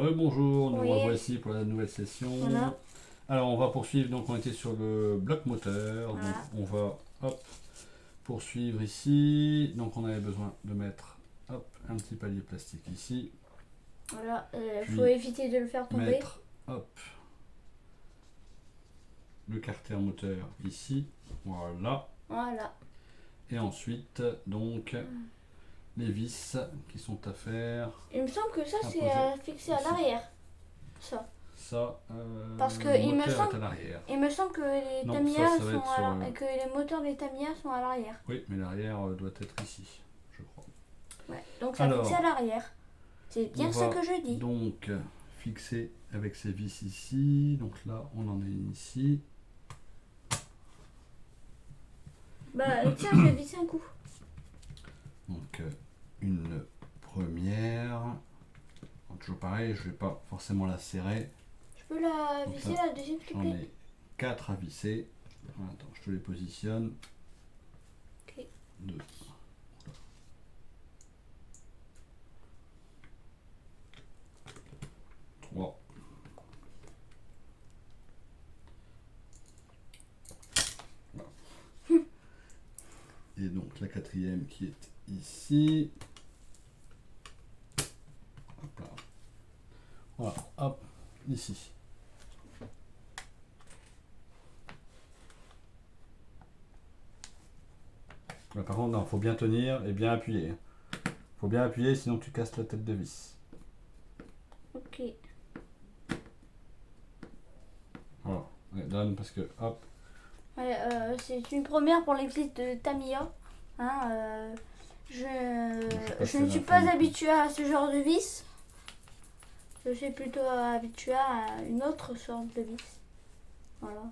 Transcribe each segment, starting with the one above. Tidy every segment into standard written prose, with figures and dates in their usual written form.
Rebonjour, nous Oui. revoici pour la nouvelle session. Voilà. Alors on va poursuivre, donc on était sur le bloc moteur, Voilà. donc on va poursuivre ici. Donc on avait besoin de mettre un petit palier plastique ici, Voilà, Puis faut éviter de le faire tomber. mettre le carter moteur ici, voilà. Voilà. Et ensuite donc les vis qui sont à faire. Il me semble que ça c'est Poser fixé à ici. l'arrière. Ça. Ça, Parce que le il me moteur semble- est à l'arrière. Il me semble que les Non, Tamiya ça va sont être à sur l'arrière, que les moteurs des Tamiya sont à l'arrière. Oui, mais l'arrière doit être ici, je crois. Ouais. Donc ça Alors, fixe à l'arrière. C'est bien on ça va que je dis. donc fixer avec ces vis ici. Donc là, on en est une ici. Bah tiens, je vais visser un coup. Donc une première. Bon, toujours pareil, je vais pas forcément la serrer. Je peux la Donc visser là, la deuxième s'il te J'en plaît. ai 4 à visser. Attends, je te les positionne. Ok. 2. Trois. Voilà. Et donc la quatrième qui est ici. Hop là. Voilà, hop, ici. Là, par contre, il faut bien tenir et bien appuyer. Faut bien appuyer, sinon tu casses la tête de vis. Ok. Voilà, ouais, donne parce que hop. Ouais, c'est une première pour l'exit de Tamiya. Hein, je ne suis pas habituée à ce genre de vis. Je suis plutôt habituée à une autre sorte de vis. Voilà.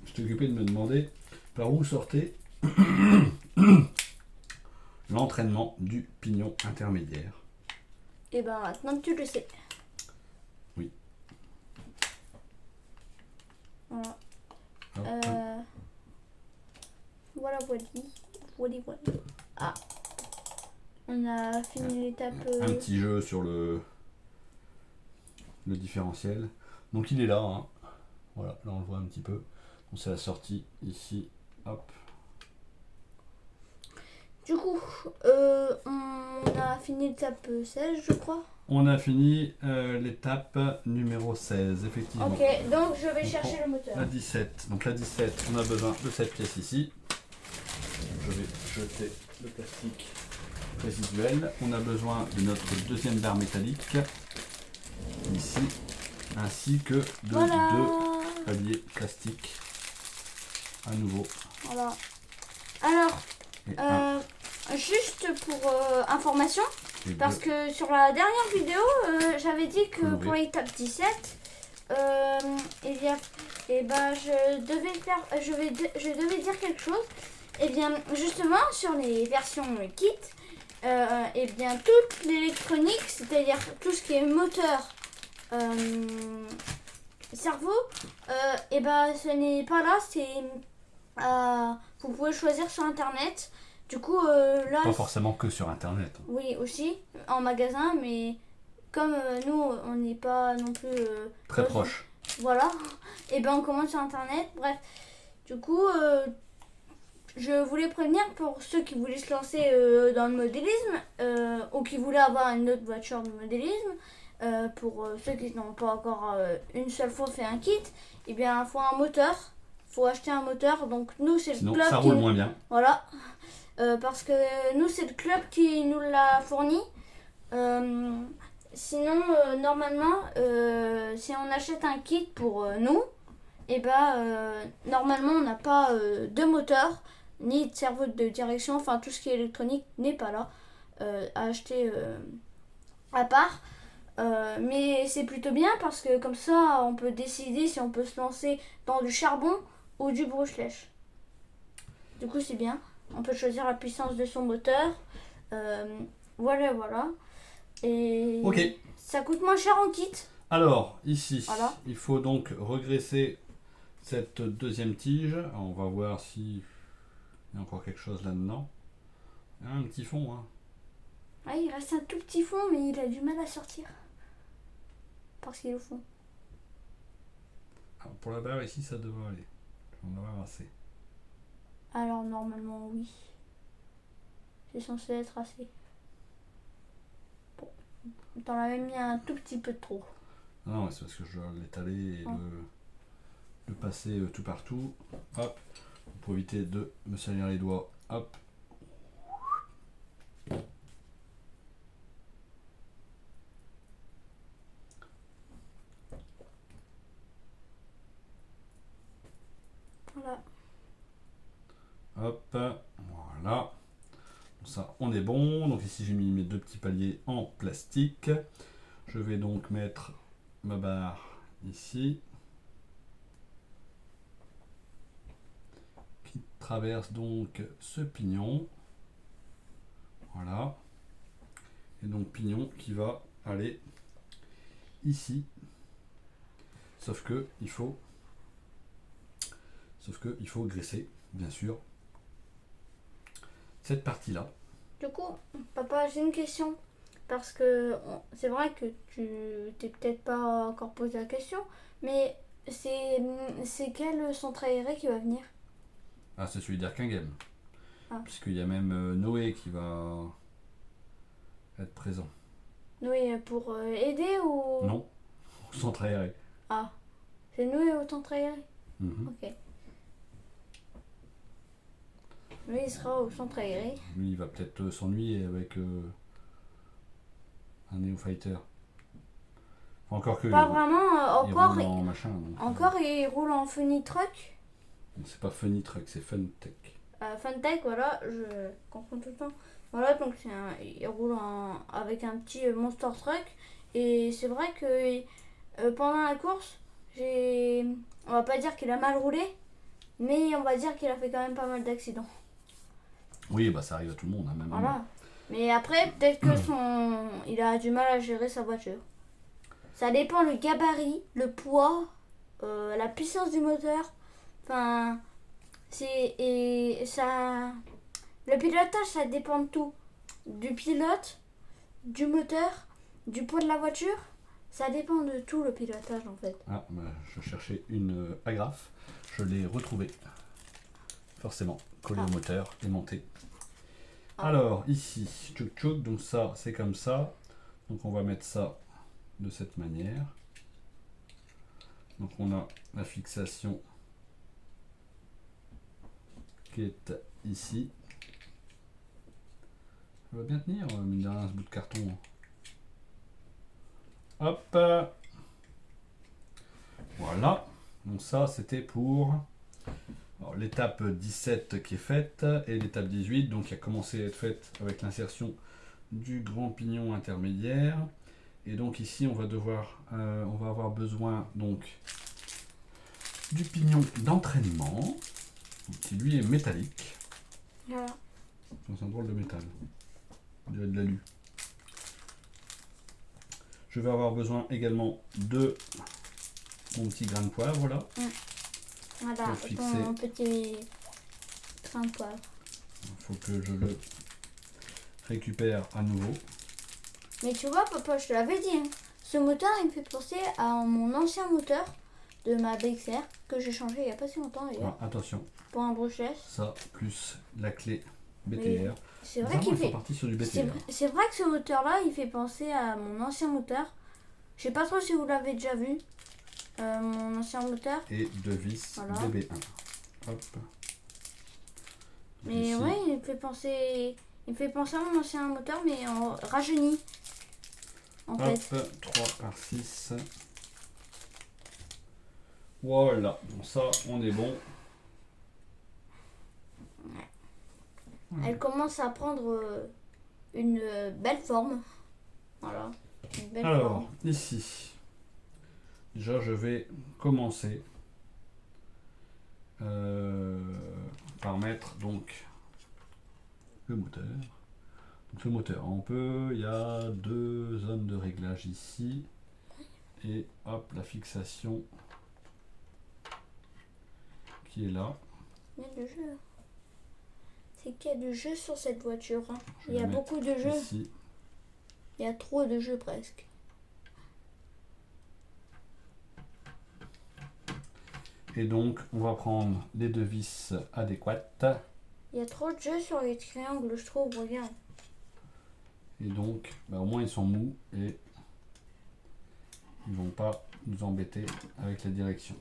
Je t'ai occupé de me demander par où sortait l'entraînement du pignon intermédiaire. Et ben maintenant que tu le sais. Oui. Voilà. Hop, Voilà, voilà. Ah. On a fini l'étape. un petit jeu sur le différentiel. Donc il est là, hein. Voilà, là on le voit un petit peu. Donc c'est la sortie ici, hop. Du coup, on a fini l'étape 16, je crois. On a fini l'étape numéro 16, effectivement. Ok, donc je vais On chercher prend le moteur. La 17. Donc la 17, on a besoin de cette pièce ici. Je vais jeter le plastique résiduel. On a besoin de notre deuxième barre métallique ici, ainsi que de Voilà. 2 paliers plastiques à nouveau. Voilà. Alors, Et un, juste pour information, et parce deux. que sur la dernière vidéo, j'avais dit que Faut pour l'ouvrir. l'étape 17, eh bien, je devais dire quelque chose. Eh bien, justement, sur les versions kit, eh bien, toute l'électronique, c'est-à-dire tout ce qui est moteur, cerveau, ce n'est pas là, vous pouvez choisir sur internet. Du coup, là, Pas forcément que sur internet. oui, aussi en magasin, mais comme nous, on n'est pas non plus Très dans- proche. Voilà, et ben on commande sur internet. Bref, du coup, je voulais prévenir pour ceux qui voulaient se lancer dans le modélisme ou qui voulaient avoir une autre voiture de modélisme. Pour ceux qui n'ont pas encore une seule fois fait un kit, eh bien, il faut un moteur. Faut acheter un moteur. Donc nous, c'est le Sinon, club ça qui roule moins bien. voilà. Parce que nous, c'est le club qui nous l'a fourni. Sinon, normalement, si on achète un kit pour nous, et normalement, on n'a pas de moteur, ni de cerveau de direction, enfin tout ce qui est électronique n'est pas là à acheter à part. Mais c'est plutôt bien parce que comme ça, on peut décider si on peut se lancer dans du charbon ou du brouche-lèche. Du coup, c'est bien. On peut choisir la puissance de son moteur. Voilà. Et Ok. ça coûte moins cher en kit. Alors, ici, Voilà. il faut donc regresser cette deuxième tige. Alors, on va voir s'il y a encore quelque chose là-dedans. Un petit fond, hein. Ah, il reste un tout petit fond, mais il a du mal à sortir. Parce qu'il est au fond. Alors, pour la barre ici, ça devrait aller. Je vais en avoir assez. Alors normalement oui. C'est censé être assez. Bon. T'en as même mis un tout petit peu de trop. Non, c'est parce que je dois l'étaler et le passer tout partout. Hop. Pour éviter de me salir les doigts. Hop. Voilà. Hop. Voilà. Ça, on est bon. Donc ici, j'ai mis mes 2 petits paliers en plastique. Je vais donc mettre ma barre ici. Qui traverse donc ce pignon. Voilà. Et donc pignon qui va aller ici. Sauf que il faut graisser, bien sûr, cette partie-là. Du coup, papa, j'ai une question. Parce que c'est vrai que tu t'es peut-être pas encore posé la question, mais c'est quel centre aéré qui va venir? Ah, c'est celui d'Erkinghem. Ah. Puisqu'il y a même Noé qui va être présent. Noé pour aider ou... Non, au centre aéré. Ah, c'est Noé au centre aéré. Mhm. Ok. Noé il sera au centre aéré. Lui, il va peut-être s'ennuyer avec un néophyter. Enfin, encore que. Pas vraiment, il encore, roule en machin. Donc, encore il roule en funny truck. c'est pas Funny Truck, c'est Funtech. Funtech, voilà, je confonds tout le temps. Voilà, donc il roule avec un petit monster truck. Et c'est vrai que pendant la course, on va pas dire qu'il a mal roulé, mais on va dire qu'il a fait quand même pas mal d'accidents. Oui, bah ça arrive à tout le monde, hein, même à moi. Voilà. Mais après, peut-être que il a du mal à gérer sa voiture. Ça dépend le gabarit, le poids, la puissance du moteur. Enfin, et ça, le pilotage, ça dépend de tout. Du pilote, du moteur, du poids de la voiture. Ça dépend de tout le pilotage en fait. Ah, bah, je cherchais une agrafe, je l'ai retrouvée. Forcément, collée au moteur et montée. Ah. Alors, ici, tchouk tchouk, donc ça, c'est comme ça. Donc on va mettre ça de cette manière. Donc on a la fixation qui est ici. Ça va bien tenir, mine de rien, ce bout de carton. Hop. Voilà. Donc ça, c'était pour l'étape 17 qui est faite et l'étape 18, donc qui a commencé à être faite avec l'insertion du grand pignon intermédiaire. Et donc ici, on va avoir besoin donc du pignon d'entraînement, qui lui est métallique. Voilà. C'est un drôle de métal. On dirait de l'alu. Je vais avoir besoin également de mon petit grain de poivre là. Voilà, Pour fixer. ton petit grain de poivre. Il faut que je le récupère à nouveau. Mais tu vois, papa, je te l'avais dit, hein, ce moteur, il me fait penser à mon ancien moteur de ma BXR que j'ai changé il n'y a pas si longtemps d'ailleurs. Ah, attention, Pour un brochet. ça plus la clé BTR. Mais c'est vrai Bizarrement, qu'il ils sont fait. partis sur du C'est BTR. c'est vrai que ce moteur-là, il fait penser à mon ancien moteur. Je sais pas trop si vous l'avez déjà vu. Mon ancien moteur. Et deux vis Voilà. DB1. Hop. Mais Ici. ouais, il me fait penser à mon ancien moteur, mais en rajeuni. En Hop, fait. 3 par 6. Voilà, bon, ça, on est bon. Elle commence à prendre une belle forme. Voilà. Une belle Alors, forme. ici, déjà, je vais commencer par mettre donc le moteur. Donc, le moteur, il y a deux zones de réglage ici. Et hop, la fixation qui est là. Bien le jeu. C'est qu'il y a du jeu sur cette voiture. Hein. Je Il y vais a le beaucoup de jeux. ici. Il y a trop de jeux presque. Et donc, on va prendre les deux vis adéquates. Il y a trop de jeux sur les triangles, je trouve. Regarde. Et donc, au moins ils sont mous et ils vont pas nous embêter avec la direction.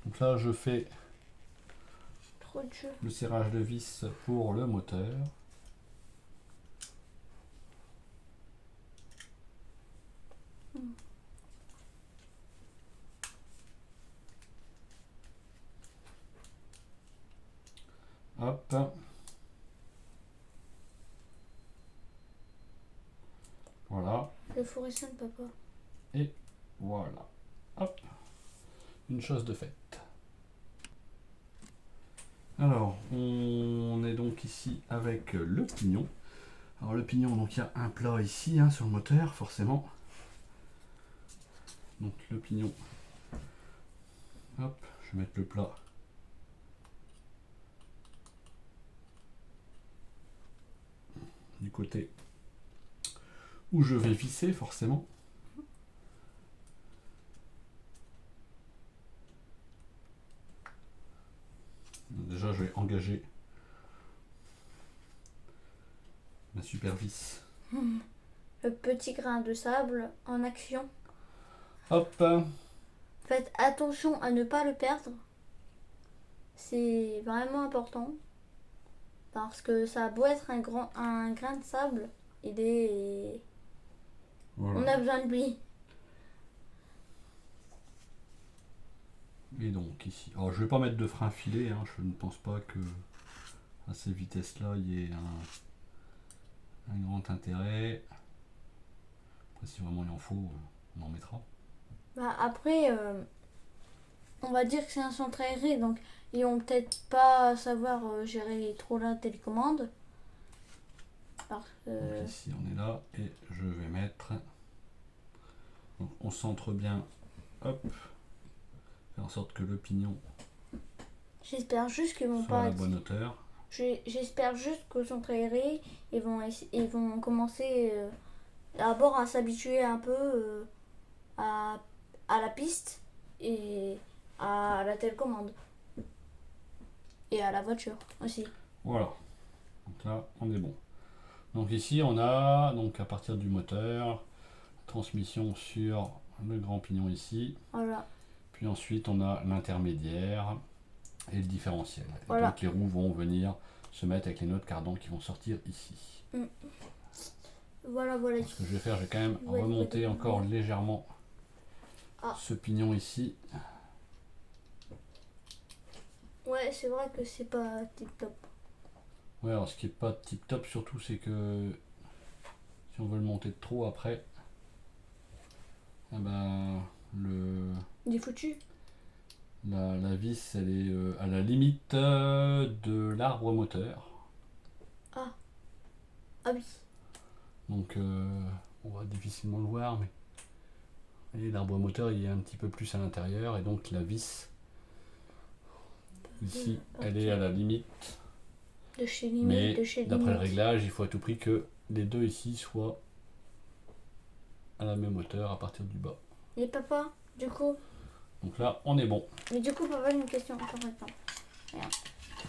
Donc là, je fais Trop de jeux. le serrage de vis pour le moteur. Hop. Voilà. Le fourré de papa. Et voilà. Hop. Une chose de faite. Alors, on est donc ici avec le pignon. Alors le pignon, donc il y a un plat ici hein, sur le moteur, forcément. Donc le pignon. Hop, je vais mettre le plat. Du côté où je vais visser, forcément. Déjà, je vais engager ma super vis. Le petit grain de sable en action. Hop. Faites attention à ne pas le perdre. C'est vraiment important. Parce que ça a beau être un grain de sable, Voilà. on a besoin de lui. Et donc ici, alors je vais pas mettre de frein filé, hein, je ne pense pas que à ces vitesses-là il y ait un grand intérêt. Après, si vraiment il en faut, on en mettra. Après, on va dire que c'est un centre aéré, donc ils vont peut-être pas savoir gérer trop la télécommande. Parce que... Donc ici on est là et je vais mettre. Donc, on centre bien, hop, faire en sorte que le pignon J'espère juste qu'ils vont soit à pas. la bonne hauteur. J'espère juste qu'au centre aéré, ils vont commencer d'abord à s'habituer un peu à la piste et à la télécommande. Et à la voiture aussi. Voilà. Donc là, on est bon. Donc ici, on a, donc à partir du moteur, transmission sur le grand pignon ici. Voilà. Puis ensuite, on a l'intermédiaire et le différentiel. Et Voilà. donc les roues vont venir se mettre avec les nœuds de cardan qui vont sortir ici. Voilà. Donc, ce que je vais faire, je vais quand même Ouais, remonter ouais. encore légèrement ce pignon ici. Ouais, c'est vrai que c'est pas tip top. Ouais, alors ce qui est pas tip top surtout, c'est que si on veut le monter de trop après, eh ben, Il est foutu. la vis elle est à la limite de l'arbre moteur. Ah oui. Donc on va difficilement le voir, mais et l'arbre moteur il est un petit peu plus à l'intérieur et donc la vis ici elle est à la limite. De chez Mais limite, de chez d'après le limite. réglage, il faut à tout prix que les deux ici soient à la même hauteur à partir du bas. Et papa, du coup. Donc là, on est bon. Mais du coup, papa, une question. Attends, attends. Regarde.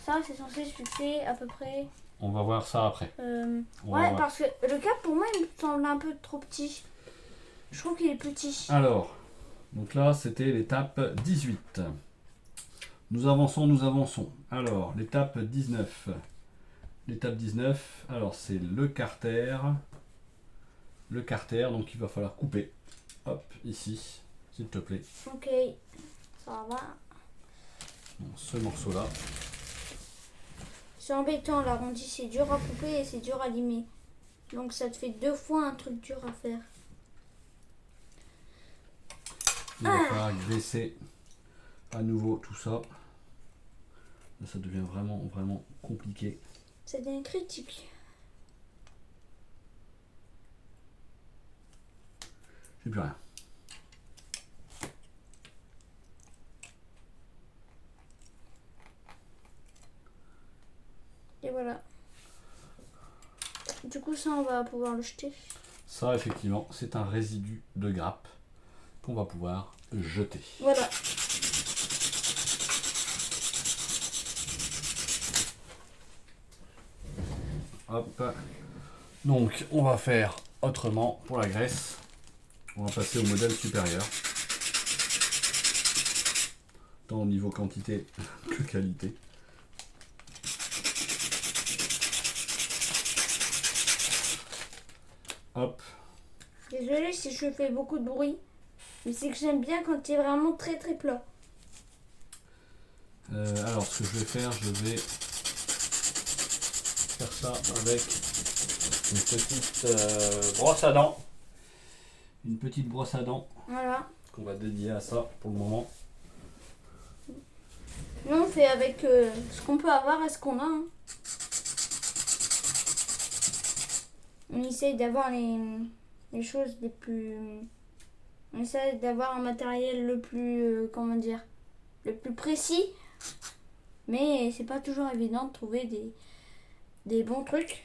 Ça, c'est censé se fixer à peu près. On va voir ça après. On va Ouais, voir. parce que le cap pour moi, il me semble un peu trop petit. Je trouve qu'il est plus petit. Alors, donc là, c'était l'étape 18. Nous avançons, nous avançons. Alors, l'étape 19. L'étape 19, alors c'est le carter. Le carter, donc il va falloir couper. Hop, ici, s'il te plaît. Ok, ça va. Bon, ce morceau-là. C'est embêtant, l'arrondi, c'est dur à couper et c'est dur à limer. Donc ça te fait 2 fois un truc dur à faire. Il va falloir graisser à nouveau tout ça. Là, ça devient vraiment, vraiment compliqué. Ça devient critique. J'ai plus rien. Et voilà. Du coup, ça, on va pouvoir le jeter. Ça, effectivement, c'est un résidu de grappe qu'on va pouvoir jeter. Voilà. Hop. Donc, on va faire autrement pour la graisse. On va passer au modèle supérieur. Tant au niveau quantité que qualité. Hop. Désolée si je fais beaucoup de bruit. Mais c'est que j'aime bien quand il est vraiment très très plat. Alors, ce que je vais faire, je vais faire ça avec une petite brosse à dents. Une petite brosse à dents Voilà. qu'on va dédier à ça pour le moment. Nous, on fait avec ce qu'on peut avoir et ce qu'on a. Hein. On essaye d'avoir les choses les plus... On essaye d'avoir un matériel le plus... comment dire, le plus précis. Mais c'est pas toujours évident de trouver des bons trucs.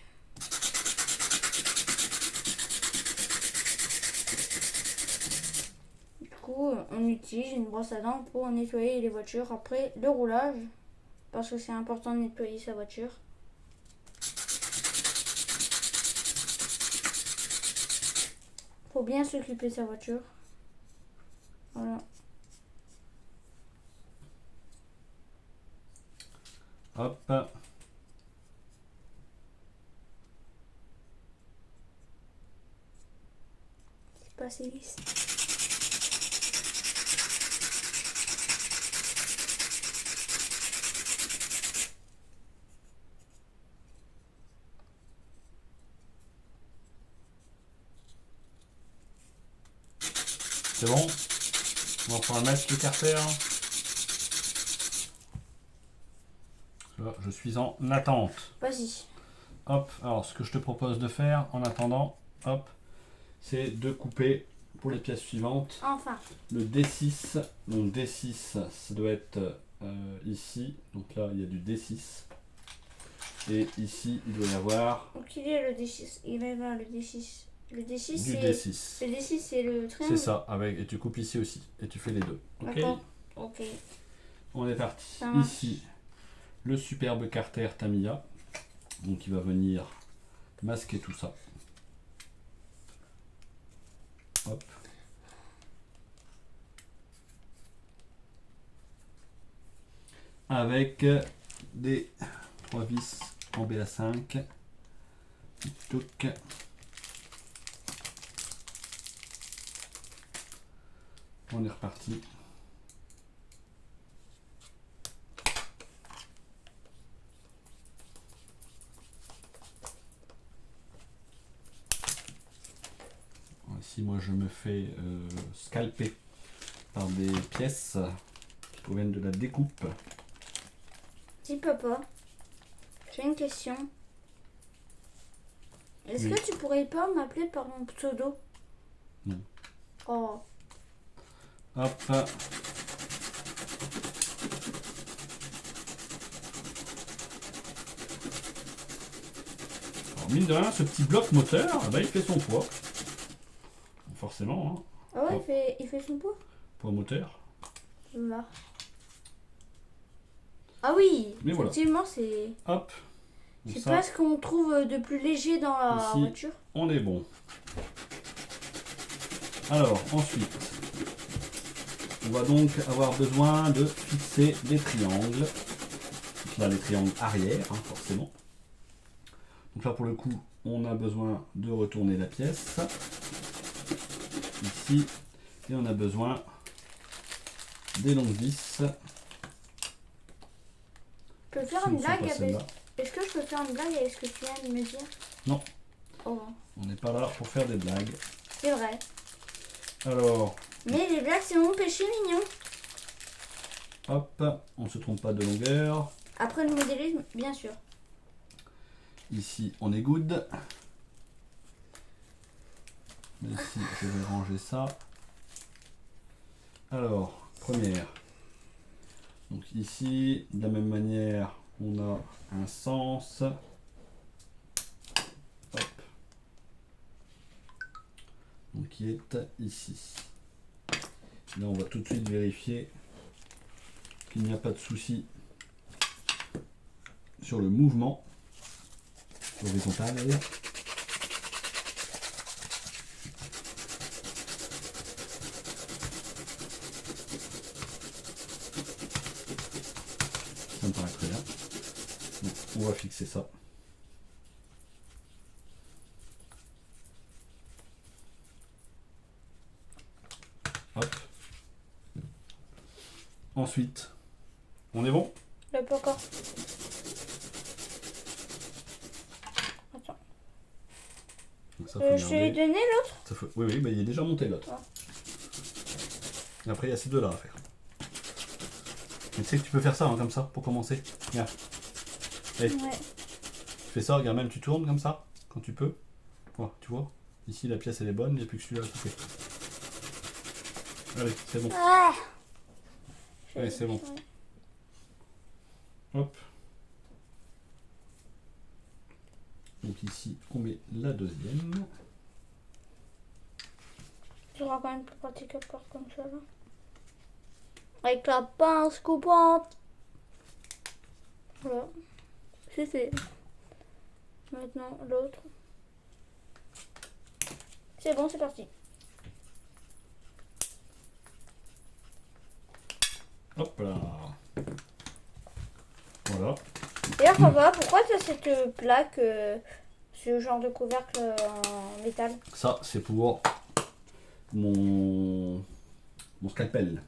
Du coup, on utilise une brosse à dents pour nettoyer les voitures après le roulage. Parce que c'est important de nettoyer sa voiture. Faut bien s'occuper de sa voiture. Voilà. Hop. C'est pas assez lisse. C'est bon? On va pouvoir mettre le carter. Je suis en attente. Vas-y. Hop, alors ce que je te propose de faire en attendant, hop, c'est de couper pour les pièces suivantes Enfin. le D6. Donc D6, ça doit être ici. Donc là, il y a du D6. Et ici, il doit y avoir Donc il est le D6. Il va y avoir le D6. Le D6 du c'est... D6. Le D6 c'est le triangle. C'est ça, avec, et tu coupes ici aussi. Et tu fais les deux. Ok. D'accord. Ok. On est parti. Ça marche. Ici, le superbe carter Tamiya. Donc il va venir masquer tout ça. Hop. Avec des 3 vis en BA5. Touc. On est reparti. Ici, moi, je me fais scalper par des pièces qui proviennent de la découpe. Dis papa, j'ai une question. Est-ce Oui. que tu pourrais pas m'appeler par mon pseudo? Non. Oh. Hop. Alors, mine de rien, ce petit bloc moteur, bah, il fait son poids. Forcément, hein. Ah ouais, Oh. il fait son poids? Poids moteur. Là. Ah oui, Mais voilà. effectivement, c'est... Hop. Donc C'est ça, pas ce qu'on trouve de plus léger dans la Ici. voiture. on est bon. Alors, ensuite, on va donc avoir besoin de fixer des triangles. Donc là, les triangles arrière, hein, forcément. Donc là, pour le coup, on a besoin de retourner la pièce. Ici. Et on a besoin des longues vis. Je peux faire Ce une ne sont blague pas avec... celles-là. Est-ce que je peux faire une blague avec ce que tu viens de me dire? Non. Oh, On n'est pas là pour faire des blagues. c'est vrai. Alors, Mais les blagues, c'est mon péché mignon. hop, on ne se trompe pas de longueur. Après le modélisme, bien sûr. Ici, on est good. Ici, je vais ranger ça. Alors, première. Donc ici, de la même manière, on a un sens. Hop. Donc qui est ici. Là, on va tout de suite vérifier qu'il n'y a pas de souci sur le mouvement horizontal. Ça me paraît très bien. Donc, on va fixer ça. Hop. Ensuite, on est bon? Là, pas encore. Attends. Donc ça, Je te l'ai donné l'autre? Ça faut... Oui, bah, il est déjà monté l'autre. Ah. Et après, il y a ces deux-là à faire. Mais tu sais que tu peux faire ça, hein, comme ça, pour commencer. Regarde. Allez, Ouais. tu fais ça, regarde, même tu tournes comme ça, quand tu peux. Voilà, tu vois. Ici, la pièce, elle est bonne, il n'y a plus que celui-là à couper. Allez, c'est bon. Ah. Allez, c'est bon. Hop. Donc ici, on met la deuxième. Tu auras quand même plus pratique à faire comme ça là. Avec la pince coupante. Voilà. C'est fait. Maintenant l'autre. C'est bon, c'est parti. Hop là. Voilà. D'ailleurs, papa, pourquoi tu as cette plaque, ce genre de couvercle en métal? Ça, c'est pour mon scalpel.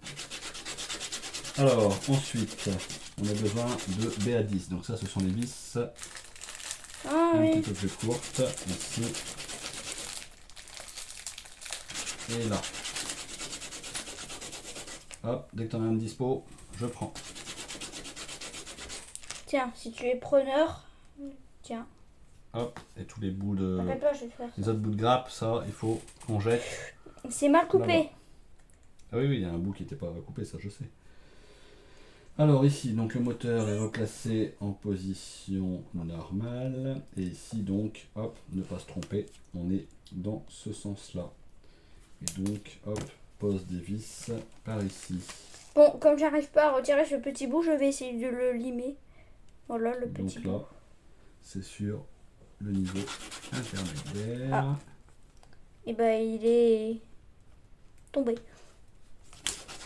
Alors, ensuite, on a besoin de BA10. Donc ça, ce sont les vis. Ah Un oui. petit peu plus courtes. Ici. Et là. Hop, dès que tu en as une dispo, je prends. Tiens, si tu es preneur, tiens. Hop, et tous les bouts de... T'inquiète pas, je vais te faire Les ça. autres bouts de grappe, ça, il faut qu'on jette. C'est mal coupé. Là-bas. Ah oui, il y a un bout qui n'était pas coupé, ça je sais. Alors ici, donc le moteur est replacé en position normale. Et ici, donc, hop, ne pas se tromper, on est dans ce sens-là. Et donc, hop, pose des vis par ici. Bon, comme j'arrive pas à retirer ce petit bout, je vais essayer de le limer. Voilà le petit Donc bout. là, c'est sur le niveau intermédiaire. Ah. Et ben il est tombé.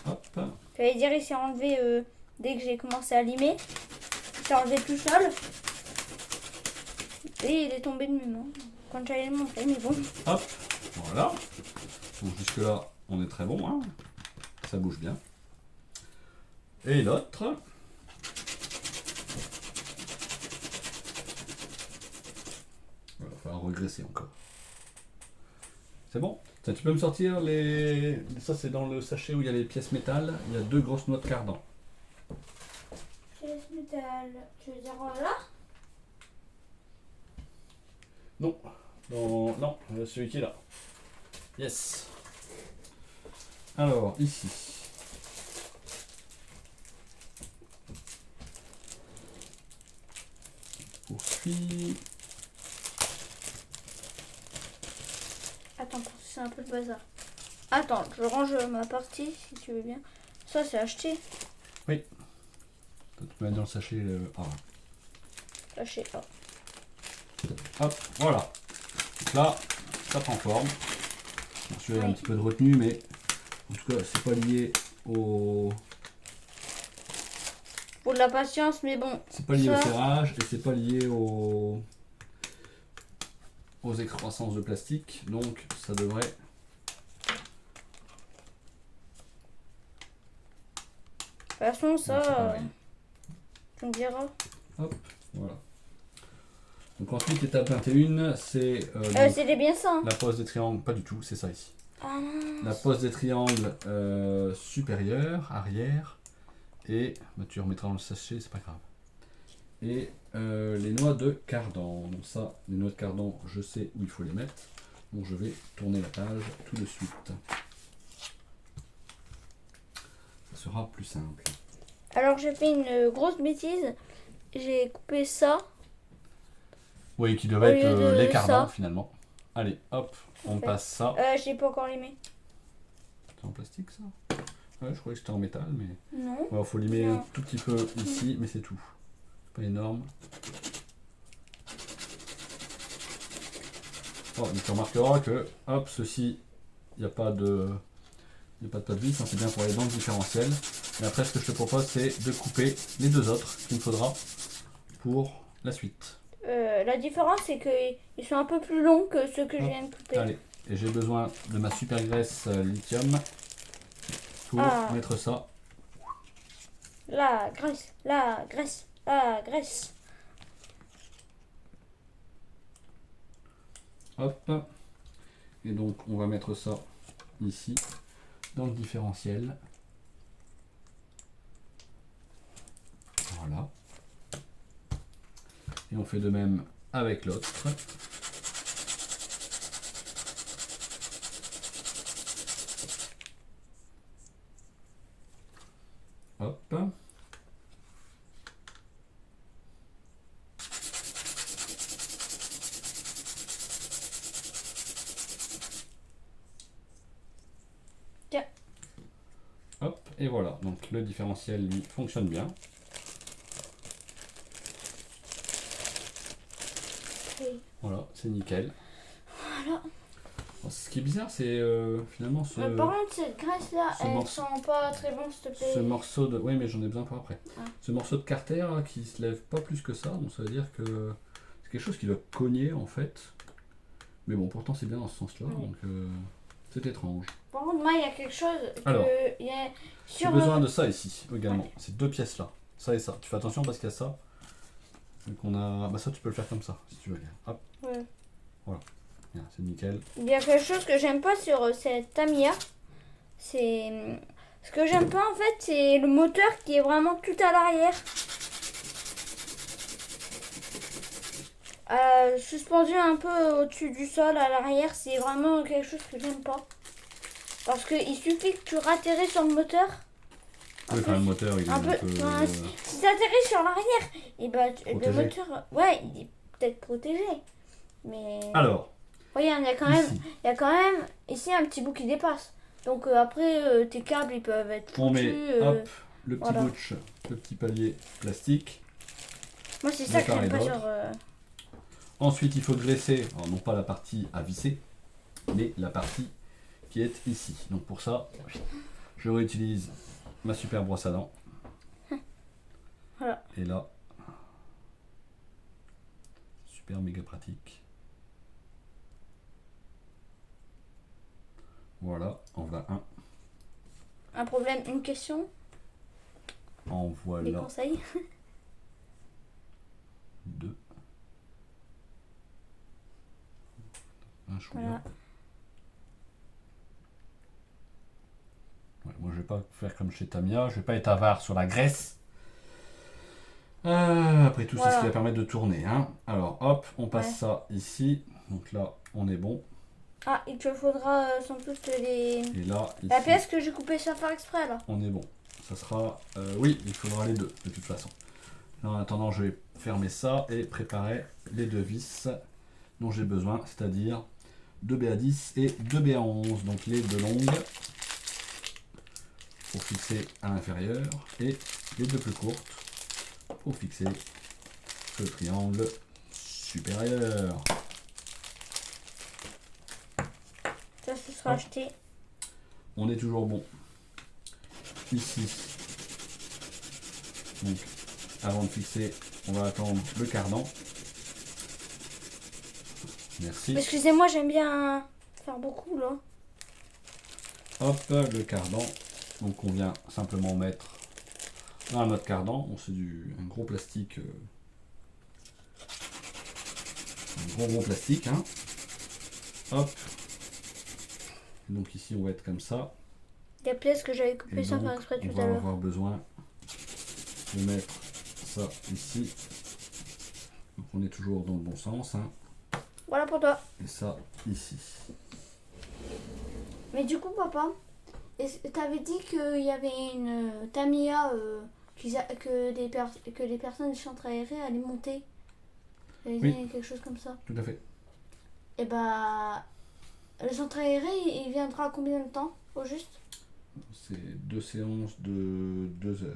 Hop, J'allais dire, il s'est enlevé dès que j'ai commencé à limer. Il s'est enlevé tout seul. Et il est tombé de mes mains. Quand j'allais le montrer, mais bon. hop, voilà. Donc jusque là, on est très bon, hein. Ça bouge bien. Et l'autre. Il va falloir regresser encore. C'est bon? Tiens, tu peux me sortir les... Ça, c'est dans le sachet où il y a les pièces métal. Il y a 2 grosses noix de cardan. Pièce métal. Tu veux dire là? Non. Non, celui qui est là. Yes. Alors, ici. Poursuis. Attends, c'est un peu le bazar. Attends, je range ma partie si tu veux bien. Ça, c'est acheté. Tu peux mettre dans le sachet. Acheté. Hop, voilà. Donc là, ça prend forme. Bien sûr, il y a un Oui. petit peu de retenue, mais en tout cas, c'est pas lié au. Faut de la patience, mais bon. C'est pas lié Ça- au serrage et c'est pas lié aux excroissances de plastique, donc ça devrait. De toute façon, c'est ça, pareil. tu me diras. Hop, voilà. Donc ensuite, étape 21, c'est C'était bien ça. Hein. la pose des triangles. Pas du tout, c'est ça ici. Ah non. La pose des triangles supérieurs, arrière, et bah, tu remettras dans le sachet, c'est pas grave. Et les noix de cardan. Donc ça, les noix de cardan, je sais où il faut les mettre. Donc je vais tourner la page tout de suite. Ça sera plus simple. Alors j'ai fait une grosse bêtise. J'ai coupé ça. Oui, qui devait Au être lieu de les cardans ça. finalement. Allez, hop, on fait. passe ça. J'ai pas encore limé. C'est en plastique ça? Ouais, je croyais que c'était en métal, mais... Non. Il faut limer un Non. tout petit peu ici, mais c'est tout. Pas énorme. Oh, tu remarqueras que, hop, ceci, il n'y a pas de vis, hein, c'est bien pour aller dans le différentiel. Et après, ce que je te propose, c'est de couper les deux autres qu'il me faudra pour la suite. La différence, c'est qu'ils sont un peu plus longs que ceux que je viens de couper. Allez, et j'ai besoin de ma super graisse lithium pour mettre ça. La graisse, la graisse, la graisse. Hop. Et donc, on va mettre ça ici, dans le différentiel. Voilà. Et on fait de même avec l'autre. Hop. Tiens. Hop, et voilà. Donc le différentiel, lui, fonctionne bien. Oui. Voilà, c'est nickel. Voilà. Bon, ce qui est bizarre, c'est finalement ce, Par contre, cette graisse-là, ce elle morceau- sent pas très bon, s'il te plaît. ce morceau de... Oui, mais j'en ai besoin pour après. Ah. Ce morceau de carter là, qui se lève pas plus que ça, donc ça veut dire que c'est quelque chose qui doit cogner en fait. Mais bon, pourtant c'est bien dans ce sens-là, Oui. donc c'est étrange. Par contre, moi, il y a quelque chose que... Alors, il y a... J'ai Sur besoin de ça ici également, ces deux pièces là, ça et ça. Tu fais attention parce qu'il y a ça. Donc on a... Bah ça tu peux le faire comme ça, si tu veux. Hop, Ouais. bien, c'est nickel. Il y a quelque chose que j'aime pas sur cette Tamiya. C'est... Ce que j'aime pas, en fait, c'est le moteur qui est vraiment tout à l'arrière. Suspendu un peu au-dessus du sol à l'arrière, c'est vraiment quelque chose que j'aime pas. Parce qu'il suffit que tu ratterris sur le moteur. Oui, enfin le moteur il est un peu, enfin, si tu atterris sur l'arrière, et bah le Protégé. moteur, ouais, il est peut-être protégé. Mais Alors, regarde, ici, il y a quand même ici un petit bout qui dépasse. Donc après, tes câbles, ils peuvent être on foutus. met hop, le petit voilà. butch, le petit palier plastique. Moi, c'est ça de que part j'aime et pas d'autre. sur... Ensuite, il faut graisser, alors non pas la partie à visser, mais la partie qui est ici. Donc pour ça, je réutilise ma super brosse à dents. Voilà. Et là, super méga pratique. Voilà, en voilà un. Un problème, une question, En des voilà conseils. deux. Un chouïa. Voilà. Ouais, moi je vais pas faire comme chez Tamiya, je vais pas être avare sur la graisse. Après tout, c'est ce qui va permettre de tourner. Hein. Alors hop, on passe ça ici. Donc là, on est bon. Ah, il te faudra sans doute les... Et là, ici, La pièce que j'ai coupée sans faire exprès, là. on est bon. Ça sera... oui, il faudra les deux, de toute façon. Là, en attendant, je vais fermer ça et préparer les deux vis dont j'ai besoin, c'est-à-dire 2 BA10 et 2 BA11. Donc les deux longues pour fixer à l'intérieur et les deux plus courtes pour fixer le triangle supérieur. Ça, ce sera acheté. On est toujours bon. Ici. Donc, avant de fixer, on va attendre le cardan. Merci. Excusez-moi, j'aime bien faire beaucoup, là. Hop, le cardan. Donc, on vient simplement mettre dans notre cardan. Bon, c'est un gros plastique. Un gros plastique. Hein. Hop. Donc, ici, on va être comme ça. La pièce que j'avais coupée Et sans donc, faire exprès on tout va à l'heure. avoir besoin de mettre ça ici. Donc on est toujours dans le bon sens. Hein. Voilà pour toi. et ça ici. Mais du coup, papa, t'avais dit qu'il y avait une Tamiya que les personnes du centre aéré allaient monter. T'avais Oui. dit quelque chose comme ça. Tout à fait. Et bah, le centre aéré, il viendra combien de temps, au juste? C'est 2 séances de 2 heures.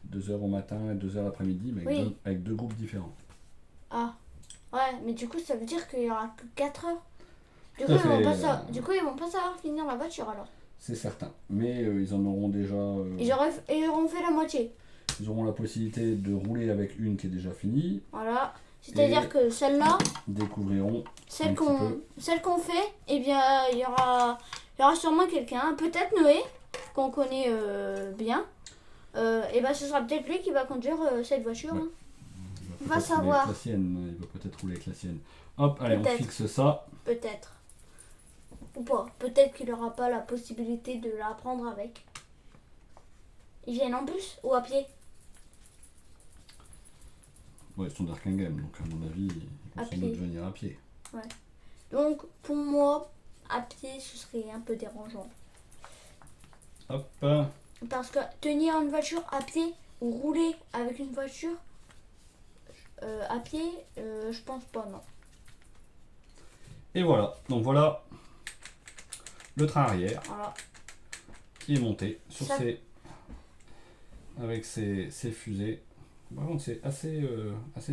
2 heures au matin et 2 heures l'après-midi, mais Oui. avec deux groupes différents. Ah, ouais, mais du coup, ça veut dire qu'il y aura que 4 heures. Du Tout coup, à fait, du coup, ils vont pas savoir finir la voiture alors. C'est certain. Mais ils en auront déjà. Ils auront fait la moitié. Ils auront la possibilité de rouler avec une qui est déjà finie. Voilà. C'est-à-dire Et- que celle-là, Ils découvriront celle un petit peu. qu'on fait, eh bien, il y aura sûrement quelqu'un, peut-être Noé, qu'on connaît bien. Et ben, ce sera peut-être lui qui va conduire cette voiture. Ouais. Hein. Il Va va peut-être rouler savoir. avec la sienne. Il va peut-être rouler avec la sienne. Hop, allez, on Peut-être. fixe ça. Peut-être. Ou pas. Peut-être qu'il n'aura pas la possibilité de la prendre avec. Ils viennent en bus ou à pied? Ouais, ils sont d'Arkinghem, donc à mon avis, ils À vont sans pied. doute venir à pied. Donc, pour moi, à pied, ce serait un peu dérangeant. Hop, Parce que tenir une voiture à pied ou rouler avec une voiture à pied, je pense pas, non. et voilà. Donc voilà le train arrière Voilà. qui est monté sur Ça- avec ses fusées. Par contre, c'est assez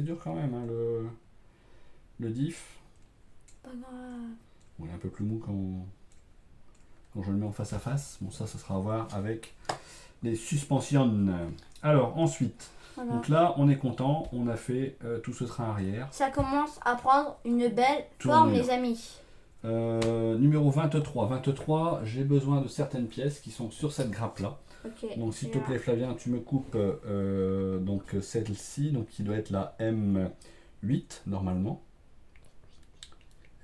dur quand même, hein, le diff. Pas grave. Bon, il est un peu plus mou quand je le mets en face à face. Bon, ça sera à voir avec les suspensions. Alors, ensuite, Voilà. donc là, on est content. On a fait tout ce train arrière. Ça commence à prendre une belle forme, Tournure. les amis. Numéro 23. 23, j'ai besoin de certaines pièces qui sont sur cette grappe-là. Ok. Donc, s'il Et te là, plaît, Flavien, tu me coupes donc celle-ci, donc qui doit être la M8 normalement.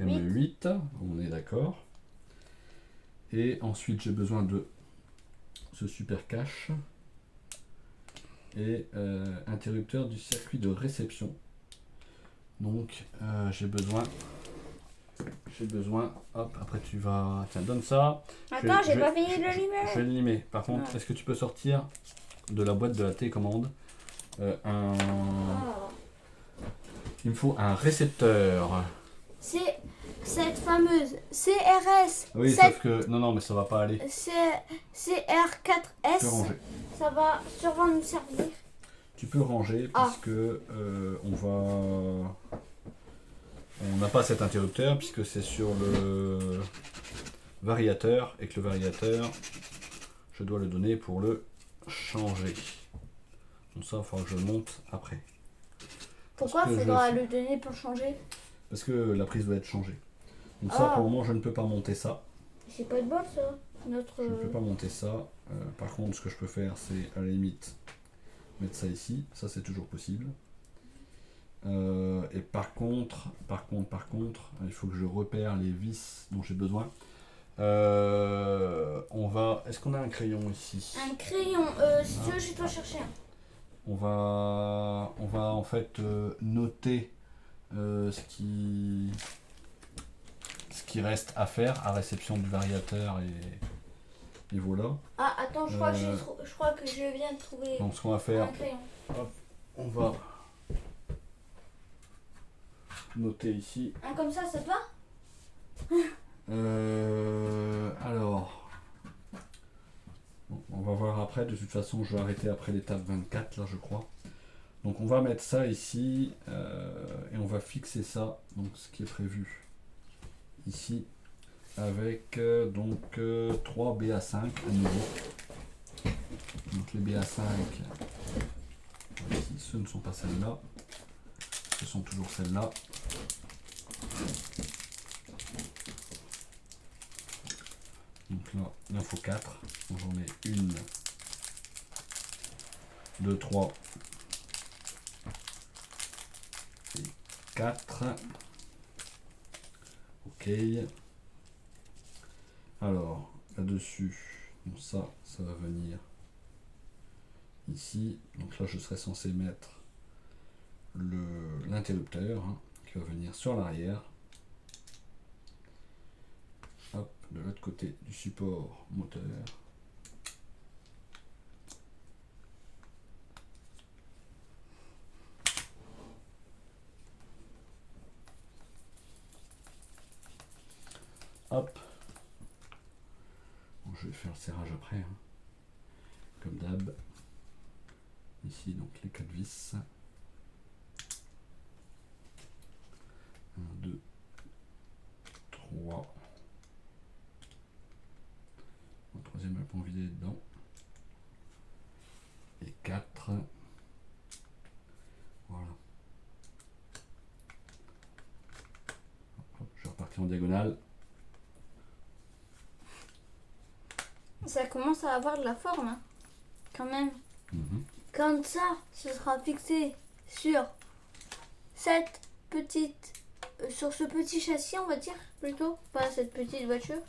M8, on est d'accord. Et ensuite, j'ai besoin de ce super cache et interrupteur du circuit de réception. Donc, j'ai besoin. Hop, après tu vas. Tiens, donne ça. Attends, Je j'ai vais- pas fini de le Je limer. vais le limer. Par contre, Ouais. est-ce que tu peux sortir de la boîte de la télécommande un. Ah. Il me faut un récepteur. C'est cette fameuse CRS. Oui, cette sauf que. Non, mais ça va pas aller. CR4S. Tu peux ranger. Ça va sûrement nous servir. Tu peux ranger Ah. puisque on n'a pas cet interrupteur puisque c'est sur le variateur et que le variateur, je dois le donner pour le changer. Donc ça, il faudra que je le monte après. Pourquoi Parce que faudra le donner pour changer? Parce que la prise doit être changée. Donc ça, Ah. pour le moment, je ne peux pas monter ça. C'est pas de bol ça. Notre. Je ne peux pas monter ça. Par contre, ce que je peux faire, c'est à la limite mettre ça ici. Ça, c'est toujours possible. Et par contre, il faut que je repère les vis dont j'ai besoin. Est-ce qu'on a un crayon ici? Un crayon. Si tu veux, je vais t'en chercher un. On va en fait noter ce qui reste à faire à réception du variateur et voilà. Ah, attends, je crois que je viens de trouver Donc ce qu'on va faire, un crayon. on va noter ici. Un comme ça te va? Alors, bon, on va voir après. De toute façon, je vais arrêter après l'étape 24 là, je crois. Donc on va mettre ça ici et on va fixer ça. Donc ce qui est prévu ici avec 3 BA5 à nouveau. Donc les BA5, ici, ce ne sont pas celles-là, ce sont toujours celles-là. Donc là, il en faut 4. Donc j'en mets 1, 2, 3 et 4. Ok. Alors, là-dessus, donc ça va venir ici. Donc là, je serais censé mettre l'interrupteur, hein, qu'il qui va venir sur l'arrière. Hop, de l'autre côté du support moteur. Hop. Bon, je vais faire le serrage après, hein. Comme d'hab. Ici, donc les 4 vis. 1, 2, 3. Le troisième a pas envie d'aller dedans. Et 4. Voilà. Hop, je vais repartir en diagonale. Ça commence à avoir de la forme, hein, quand même. Comme ça, ce sera fixé sur cette petite, sur ce petit châssis, on va dire, plutôt, pas cette petite voiture,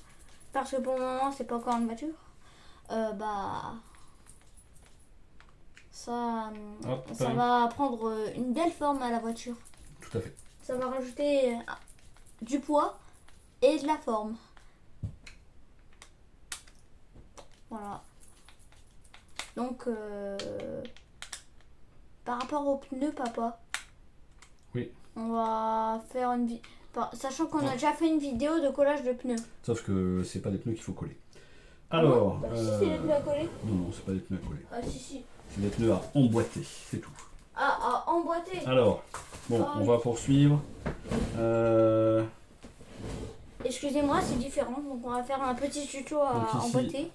parce que pour le moment, c'est pas encore une voiture. Ça va prendre une belle forme à la voiture. Tout à fait. Ça va rajouter du poids et de la forme. Voilà. Donc, par rapport aux pneus, papa. Oui. On va faire une vidéo. Sachant qu'on a déjà fait une vidéo de collage de pneus. Sauf que c'est pas des pneus qu'il faut coller. Alors. Si, c'est des pneus à coller. Non, c'est pas des pneus à coller. Ah, si. C'est des pneus à emboîter, c'est tout. Ah, à emboîter. Alors, bon, on va poursuivre. Excusez-moi, c'est différent. Donc, on va faire un petit tuto à ici, emboîter.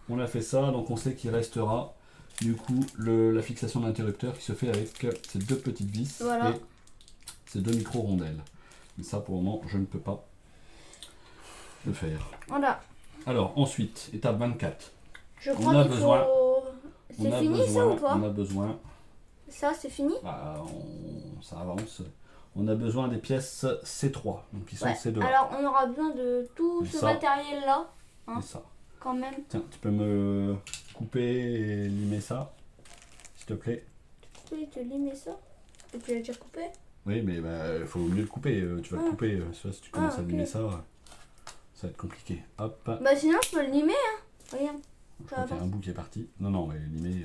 On a fait ça, donc on sait qu'il restera du coup la fixation de l'interrupteur qui se fait avec ces 2 petites vis voilà. et ces 2 micro-rondelles. Mais ça, pour le moment, je ne peux pas le faire. Voilà. Alors, ensuite, étape 24. Je crois qu'il faut... C'est fini ça ou pas? On a besoin... Ça, c'est fini? Ça avance. On a besoin des pièces C3, donc qui sont ces 2. Alors, on aura besoin de tout ce matériel-là. Hein, c'est ça. Quand même. Tiens, tu peux me couper et limer ça, s'il te plaît. Oui, te limer ça. Et tu l'as déjà coupé? Oui, mais il faut mieux le couper. Tu vas le couper. Si tu commences à limer ça, ça va être compliqué. Hop. Bah sinon, je peux le limer. Hein. Regarde. Je crois qu'il y a un bout qui est parti. Non, mais limer...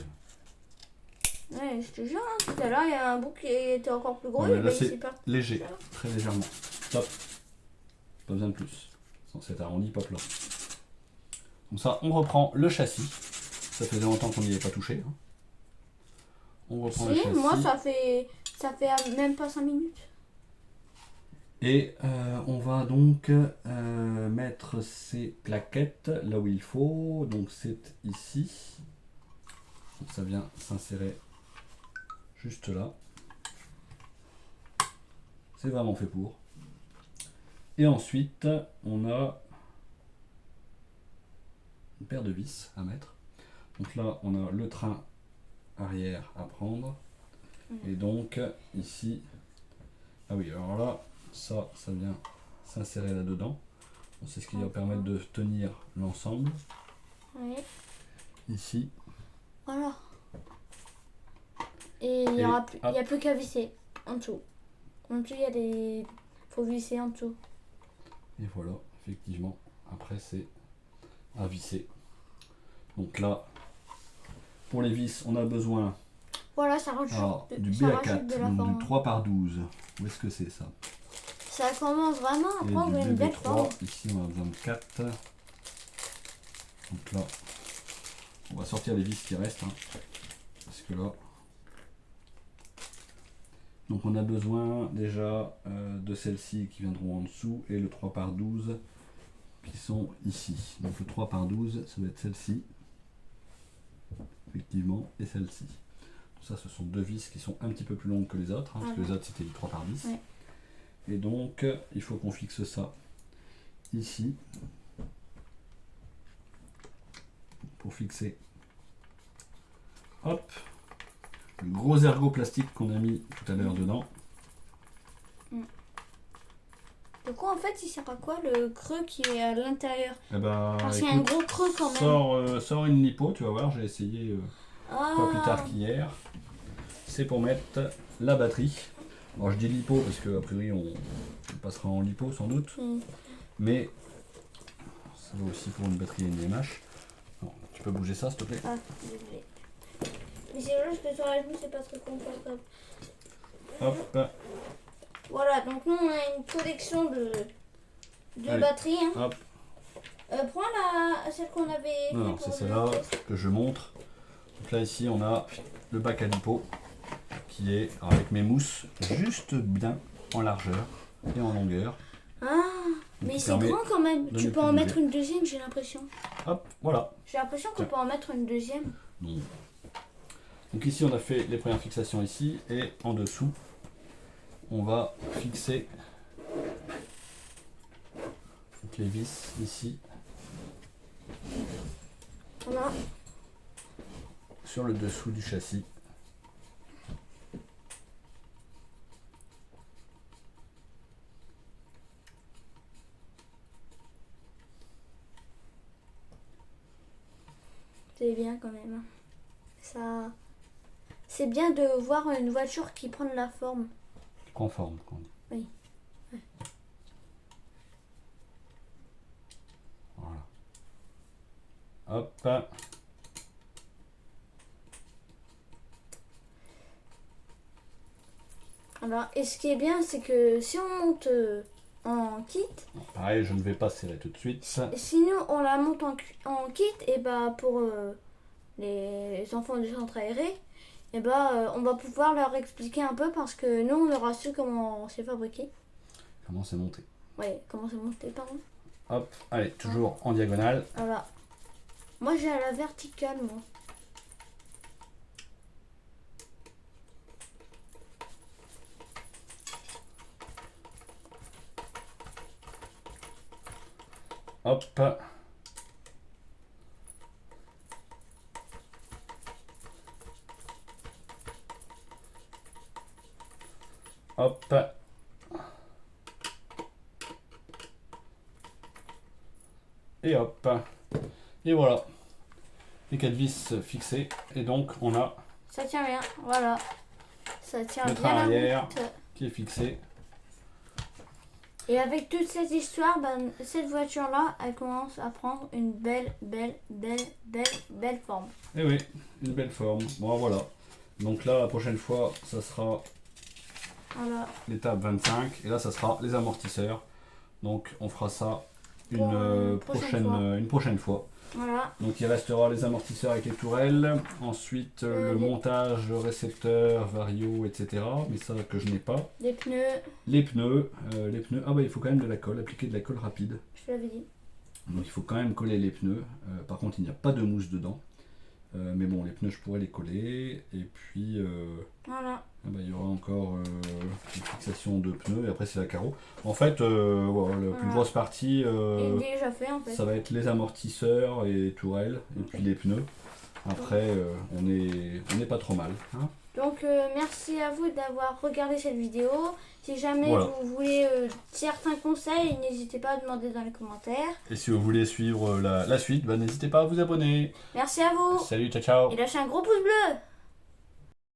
Ouais, je te jure, hein, tout à l'heure, il y a un bout qui était encore plus gros. Ouais, là, c'est léger, très légèrement. Top. Pas besoin de plus. Sans cet arrondi, pop là. Donc ça, on reprend le châssis. Ça faisait longtemps qu'on n'y avait pas touché. Hein. On reprend le châssis. Moi, ça fait même pas 5 minutes. Et on va donc mettre ces plaquettes là où il faut. Donc c'est ici. Donc ça vient s'insérer juste là. C'est vraiment fait pour. Et ensuite, on a une paire de vis à mettre. Donc là, on a le train arrière à prendre. Et donc, ici... Ah oui, alors là, ça vient s'insérer là-dedans. C'est ce qui va permettre de tenir l'ensemble. Oui. Ici. Voilà. Et il n'y a plus qu'à visser en dessous. En dessous, il y a des... faut visser en dessous. Et voilà, effectivement. Après, c'est à visser. Donc là, pour les vis, on a besoin voilà, ça rajoute du BA4, donc du 3x12. Où est-ce que c'est ça? Ça commence vraiment à prendre une belle forme. Ici, on a besoin de 4. Donc là, on va sortir les vis qui restent. Hein, parce que là... Donc on a besoin déjà de celles-ci qui viendront en dessous et le 3x12 qui sont ici. Donc le 3x12, ça va être celle-ci, effectivement, et celle-ci. Ça, ce sont 2 vis qui sont un petit peu plus longues que les autres, hein, parce que les autres c'était du 3x10. Ouais. Et donc, il faut qu'on fixe ça ici pour fixer. Hop, le gros ergot plastique qu'on a mis tout à l'heure dedans. Du coup, en fait, il sert à quoi le creux qui est à l'intérieur? Parce qu'il y a un gros creux quand même. Sors une lipo, tu vas voir, j'ai essayé pas plus tard qu'hier. C'est pour mettre la batterie. Alors je dis lipo parce qu'a priori on passera en lipo sans doute. Mais ça vaut aussi pour une batterie NVMH. Non, tu peux bouger ça s'il te plaît? Ah, désolé. Mais c'est juste que sur la joue, c'est pas très confortable. Hop. Voilà, donc nous on a une collection de batteries. Hein. Hop. Prends celle qu'on avait fait Non, pour c'est le celle-là test. que je montre. Donc là ici on a le bac à lipo qui est avec mes mousses juste bien en largeur et en longueur. Ah, mais c'est grand quand même. Tu peux en mettre une deuxième, j'ai l'impression. Hop, voilà. J'ai l'impression qu'on peut en mettre une deuxième. Non. Donc ici on a fait les premières fixations ici et en dessous on va fixer donc les vis ici Voilà. sur le dessous du châssis. C'est bien quand même. Ça, c'est bien de voir une voiture qui prend de la forme. Conforme, qu'on dit. Oui. Ouais. Voilà. Hop. Alors, et ce qui est bien, c'est que si on monte en kit, Pareil, je ne vais pas serrer tout de suite. si nous on la monte en kit, et bah pour les enfants du centre aéré, et bah on va pouvoir leur expliquer un peu parce que nous on aura su comment c'est fabriqué. Comment c'est monté? Ouais, comment c'est monté, pardon. Hop, allez, toujours en diagonale. Voilà. Moi j'ai à la verticale, moi. Hop. Hop. Et hop. Et voilà. Les 4 vis fixées. Et donc on a Ça tient bien, voilà. Ça tient le bien train la arrière route. qui est fixé. Et avec toute cette histoire, ben, cette voiture-là, elle commence à prendre une belle forme. Et oui, une belle forme. Bon voilà. Donc là, la prochaine fois, ça sera Voilà. l'étape 25. Et là, ça sera les amortisseurs. Donc on fera ça Pour une une prochaine fois. Voilà. Donc il restera les amortisseurs avec les tourelles. Ensuite le montage, récepteur, vario, etc. Mais ça que je n'ai pas. Les pneus. Les pneus. Ah bah il faut quand même de la colle, appliquer de la colle rapide. Je l'avais dit. Donc il faut quand même coller les pneus. Par contre il n'y a pas de mousse dedans. Mais bon, les pneus je pourrais les coller. Et puis Voilà. il y aura encore une fixation de pneus et après c'est la carreau. En fait, voilà, la plus grosse partie, Il est déjà fait en fait. ça va être les amortisseurs et tourelles et puis les pneus. Après, on n'est pas trop mal. Hein. Donc merci à vous d'avoir regardé cette vidéo. Si jamais Voilà. vous voulez certains conseils, n'hésitez pas à demander dans les commentaires. Et si vous voulez suivre la suite, n'hésitez pas à vous abonner. Merci à vous. Salut, ciao ciao. Et lâchez un gros pouce bleu.